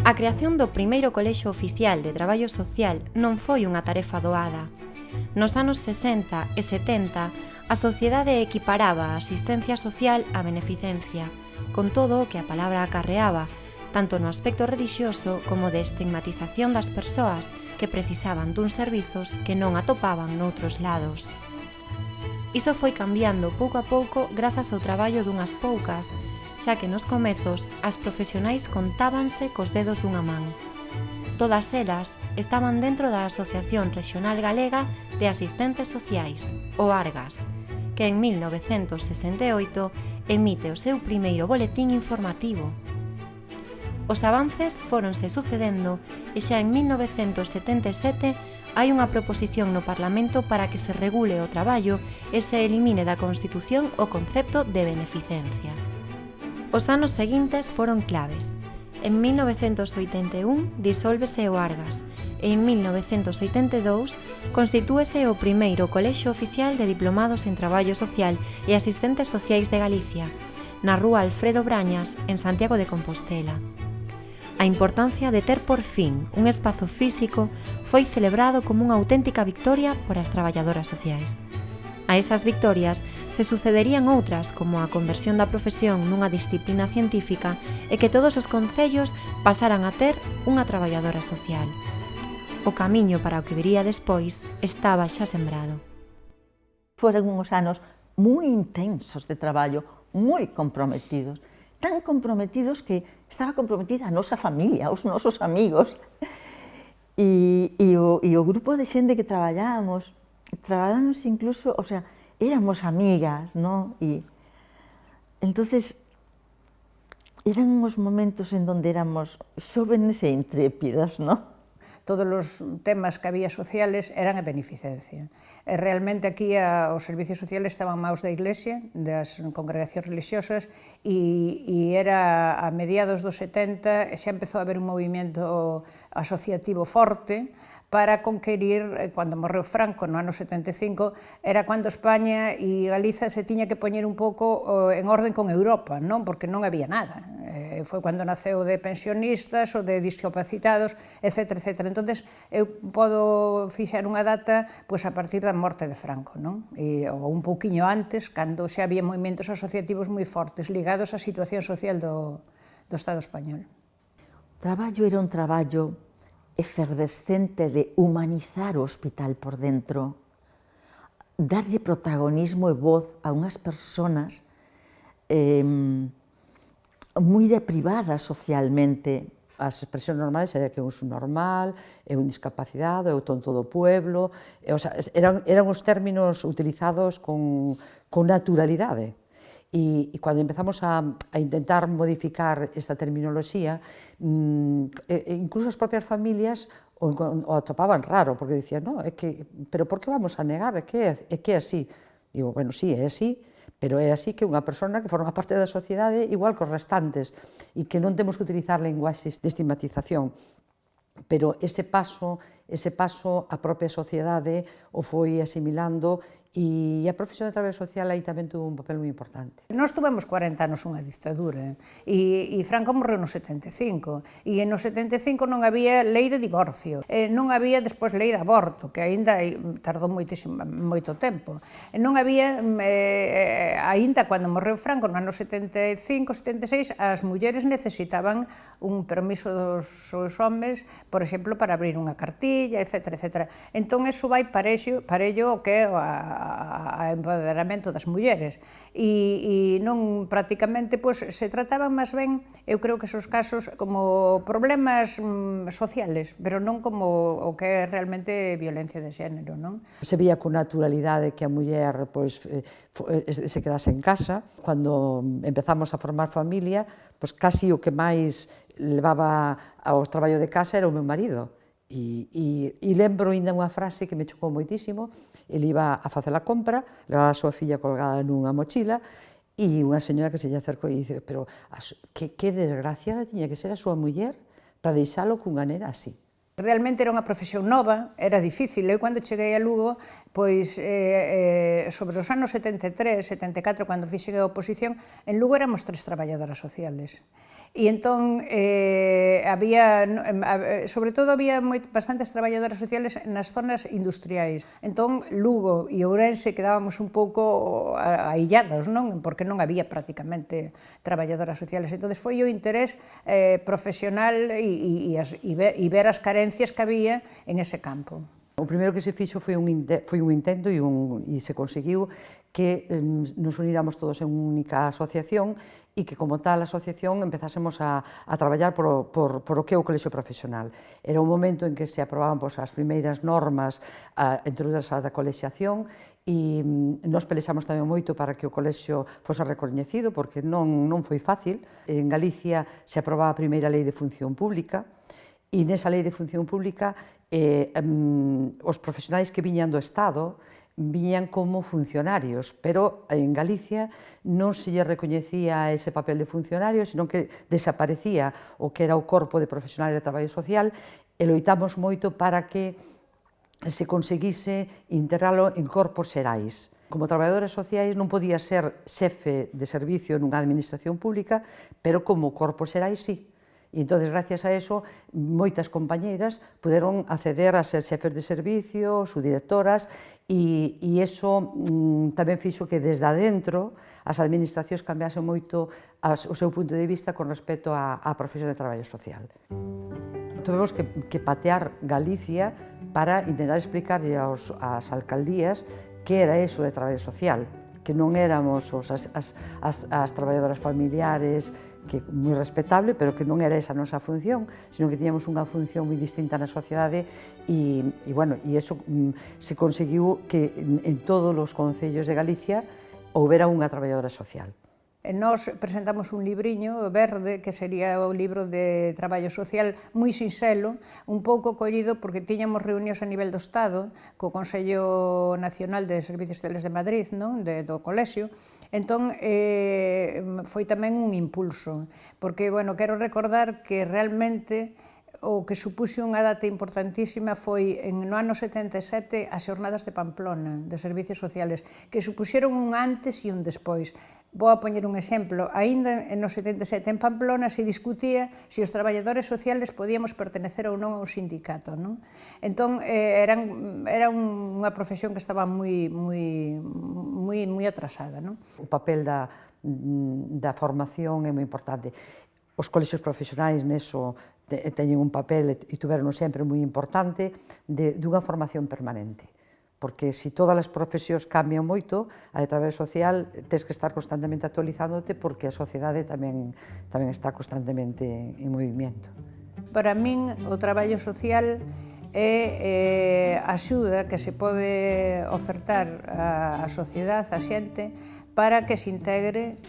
A creación do primeiro colexio oficial de traballo social non foi unha tarefa doada. Nos anos 60 e 70, a sociedade equiparaba a asistencia social á beneficencia, con todo o que a palabra acarreaba, tanto no aspecto relixioso como de estigmatización das persoas que precisaban duns servizos que non atopaban noutros lados. Iso foi cambiando pouco a pouco grazas ao traballo dunhas poucas, xa que nos comezos as profesionais contábanse cos dedos dunha man. Todas elas estaban dentro da Asociación Rexional Galega de Asistentes Sociais, o ARGAS, que en 1968 emite o seu primeiro boletín informativo. Os avances fóronse sucedendo e xa en 1977 hai unha proposición no Parlamento para que se regule o traballo e se elimine da Constitución o concepto de beneficencia. Os anos seguintes foron claves. En 1981 disólvese o ARGAS e en 1982 constitúese o primeiro colexio oficial de diplomados en traballo social e asistentes sociais de Galicia, na rúa Alfredo Brañas, en Santiago de Compostela. A importancia de ter por fin un espazo físico foi celebrado como unha auténtica victoria por as traballadoras sociais. A esas victorias se sucederían outras como a conversión da profesión nunha disciplina científica e que todos os concellos pasaran a ter unha traballadora social. O camiño para o que viría despois estaba xa sembrado. Foron uns anos moi intensos de traballo, moi comprometidos, tan comprometidos que estaba comprometida a nosa familia, os nosos amigos. E o grupo de xente que traballábamos incluso, o sea, éramos amigas, ¿no? Y entonces eran unos momentos en donde éramos jóvenes e intrépidas, ¿no? Todos os temas que había sociales eran a beneficencia. E realmente aquí os servicios sociales estaban máis da Iglesia, das congregacións religiosas, e era a mediados dos 70 xa empezou a haber un movimento asociativo forte para conquerir, cando morreu Franco no ano 75, era cando España e Galiza se tiña que poñer un pouco en orden con Europa, non? Porque non había nada. Foi cando naceu de pensionistas ou de discapacitados, etc. etc. Entón, eu podo fixar unha data pois, a partir da morte de Franco, non? Ou un pouquiño antes, cando xa había movimentos asociativos moi fortes ligados á situación social do Estado español. O traballo era un traballo efervescente de humanizar o hospital por dentro, darlle protagonismo e voz a unhas persoas moi deprivadas socialmente. As expresións normais era que é un subnormal, é un discapacitado, é o tonto do pueblo, o sea, eran os términos utilizados con naturalidade. E cando empezamos a intentar modificar esta terminoloxía, incluso as propias familias o atopaban raro, porque dicían, no, pero por que vamos a negar? É que é así. Digo, bueno, sí, é así, pero é así que unha persona que forma parte da sociedade igual que os restantes e que non temos que utilizar lenguaxes de estigmatización. Pero ese paso a propia sociedade o foi asimilando e a profesión de traballo social aí tamén tuvo un papel moi importante. Nós tuvemos 40 anos unha dictadura e Franco morreu no 75 e no 75 non había lei de divorcio, non había despois lei de aborto, que aínda tardou moito tempo, non había, aínda cando morreu Franco no ano 75, 76, as mulleres necesitaban un permiso dos seus homes, por exemplo, para abrir unha cartilla, etc. etc. Entón, iso vai parello o que é a empoderamento das mulleres e non prácticamente se trataban máis ben, eu creo que esos casos como problemas sociales, pero non como o que é realmente violencia de xénero, non? Se veía con naturalidade que a muller se quedase en casa. Cando empezamos a formar familia, casi o que máis levaba ao traballo de casa era o meu marido. E lembro ainda unha frase que me chocou moitísimo. Ele iba a facer a compra, levaba a súa filla colgada nunha mochila e unha señora que se lle acercou e dice, pero que desgraciada tiña que ser a súa muller para deixalo cunha nena así. Realmente era unha profesión nova, era difícil. Eu, cando cheguei a Lugo, Pois, sobre os anos 73, 74, cando fixen a oposición, en Lugo éramos 3 traballadoras sociales. E entón, sobre todo, había bastantes traballadoras sociales nas zonas industriais. Entón, Lugo e Ourense quedábamos un pouco aillados, non? Porque non había prácticamente traballadoras sociales. Entón, foi o interés profesional e ver as carencias que había en ese campo. O primeiro que se fixo foi un intento e se conseguiu que nos uníramos todos en unha única asociación e que, como tal asociación, empezásemos a traballar por o que é o colexio profesional. Era un momento en que se aprobaban as primeiras normas introducidas da colexiación e nos pelexamos tamén moito para que o colexio fose recoñecido, porque non foi fácil. En Galicia se aprobaba a primeira lei de función pública e nesa lei de función pública os profesionais que viñan do Estado viñan como funcionarios, pero en Galicia non se lle recoñecía ese papel de funcionario, senón que desaparecía o que era o corpo de profesionales de traballo social e loitamos moito para que se conseguise integralo en corpos xerais. Como traballadores sociais non podía ser xefe de servicio nunha administración pública, pero como corpos xerais sí. E entón, gracias a eso, moitas compañeiras puderon acceder a ser xefes de servicio, subdirectoras, e iso tamén fixo que desde adentro as administracións cambiasen moito o seu punto de vista con respecto á profesión de traballo social. Tuvemos que patear Galicia para intentar explicarlle ás alcaldías que era eso de traballo social, que non éramos as traballadoras familiares, que moi respetable, pero que non era esa a nosa función, sino que tiñamos unha función moi distinta na sociedade e iso se conseguiu que en todos os concellos de Galicia houbera unha traballadora social. Nós presentamos un libriño verde, que sería o libro de traballo social, moi sinxelo, un pouco collido porque tiñamos reunións a nivel do Estado, co Consello Nacional de Servicios Sociales de Madrid, do colexio. Entón, foi tamén un impulso, porque, quero recordar que realmente o que supuxo unha data importantísima foi no ano 77 as xornadas de Pamplona, de Servicios Sociales, que supuxeron un antes e un despois. Vou a poñer un exemplo. Aínda no 77 en Pamplona se discutía se os traballadores sociales podíamos pertenecer ou non ao sindicato. Entón, era unha profesión que estaba moi atrasada. O papel da formación é moi importante. Os colexios profesionais neso teñen un papel e tuveron sempre moi importante dunha formación permanente. Porque se todas as profesións cambian moito, a de traballo social tens que estar constantemente actualizándote porque a sociedade tamén está constantemente en movimento. Para min, o traballo social é axuda que se pode ofertar á sociedade, á xente, para que se integre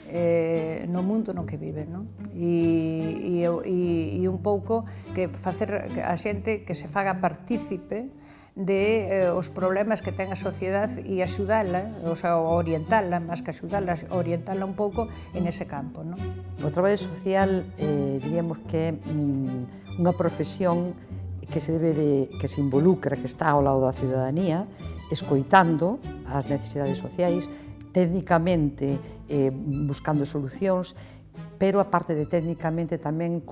no mundo no que vive, e un pouco que facer a xente que se faga partícipe de os problemas que ten a sociedade e axudala, orientala, máis que axudala, orientala un pouco en ese campo. O traballo social, diríamos que é unha profesión que se involucra, que está ao lado da ciudadanía, escoitando as necesidades sociais, técnicamente buscando solucións, pero aparte de técnicamente tamén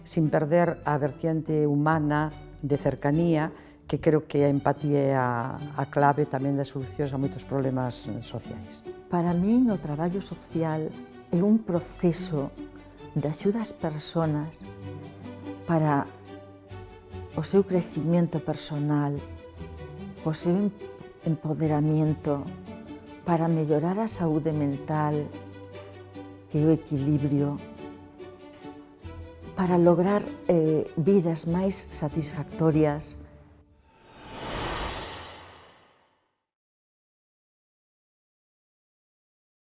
sin perder a vertiente humana de cercanía, que creo que a empatía é a clave tamén das solucións a moitos problemas sociais. Para min, o traballo social é un proceso de axuda ás persoas para o seu crecimiento personal, o seu empoderamento, para mellorar a saúde mental, que é o equilibrio, para lograr vidas máis satisfactorias,